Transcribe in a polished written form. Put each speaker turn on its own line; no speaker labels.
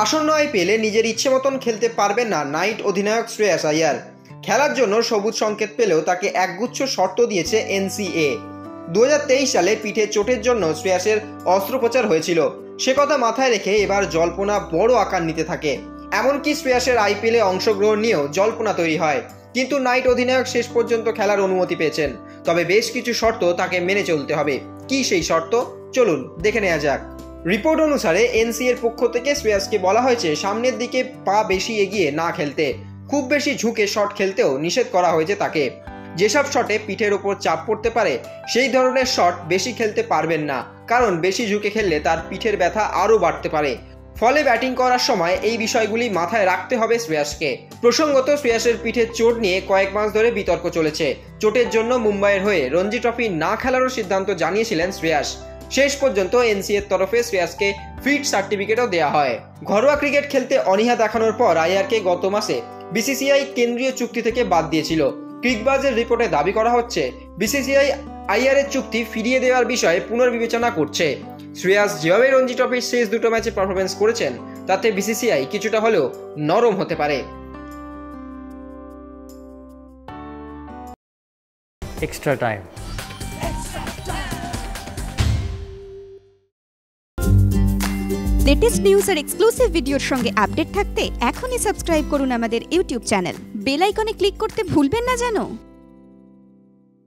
আসন্ন আইপিএলে নিজের ইচ্ছে মতন খেলতে পারবেন না নাইট অধিনায়ক শ্রেয়াস আইয়ার। খেলার জন্য সবুজ সংকেত পেলেও তাকে একগুচ্ছ শর্ত দিয়েছে এনসিএ। 2023 সালে পিঠে চোটের জন্য শ্রেয়াসের অস্ত্রোপচার হয়েছিল, সে কথা মাথায় রেখে এবার জল্পনা বড় আকার নিতে থাকে। এমনকি শ্রেয়াসের আইপিএলে অংশগ্রহণ নিয়েও জল্পনা তৈরি হয়। কিন্তু নাইট অধিনায়ক শেষ পর্যন্ত খেলার অনুমতি পেয়েছেন, তবে বেশ কিছু শর্ত তাকে মেনে চলতে হবে। কি সেই শর্ত, চলুন দেখে নেওয়া যাক। রিপোর্ট অনুসারে এনসিএর পক্ষ থেকে শ্রেয়াসকে বলা হয়েছে সামনের দিকে পা বেশি এগিয়ে না খেলতে, খুব বেশি ঝুঁকে শট খেলতেও নিষেধ করা হয়েছে তাকে। যেসব শটে পিঠের উপর চাপ পড়তে পারে সেই ধরনের শট বেশি খেলতে পারবেন না, কারণ বেশি ঝুঁকে খেললে তার পিঠের ব্যথা আরও বাড়তে পারে। ফলে ব্যাটিং করার সময় এই বিষয়গুলি মাথায় রাখতে হবে শ্রেয়াসকে। প্রসঙ্গত, শ্রেয়াসের পিঠের চোট নিয়ে কয়েক মাস ধরে বিতর্ক চলেছে। চোটের জন্য মুম্বাইয়ের হয়ে রঞ্জি ট্রফি না খেলারও সিদ্ধান্ত জানিয়েছিলেন শ্রেয়াস। শেষ পর্যন্ত এনসিএর তরফে শ্রেয়াসকে ফিট সার্টিফিকেটও দেওয়া হয়। ঘরোয়া ক্রিকেট খেলতে অনীহা দেখানোর পর আইয়ারকে গত মাসে বিসিসিআই কেন্দ্রীয় চুক্তি থেকে বাদ দিয়েছিল। ক্রিকবাজের রিপোর্টে দাবি করা হচ্ছে বিসিসিআই আইয়ারের চুক্তি ফিরিয়ে দেওয়ার বিষয়ে পুনর্বিবেচনা করছে। শ্রেয়াস যেভাবে রঞ্জি ট্রফির শেষ দুটো ম্যাচে পারফরমেন্স করেছেন তাতে বিসিসিআই কিছুটা হলেও নরম হতে পারে।
Extra time.
লেটেস্ট নিউজ আর এক্সক্লুসিভ ভিডিওর সঙ্গে আপডেট থাকতে এখনই সাবস্ক্রাইব করুন আমাদের ইউটিউব চ্যানেল। বেল আইকনে ক্লিক করতে ভুলবেন না যেন।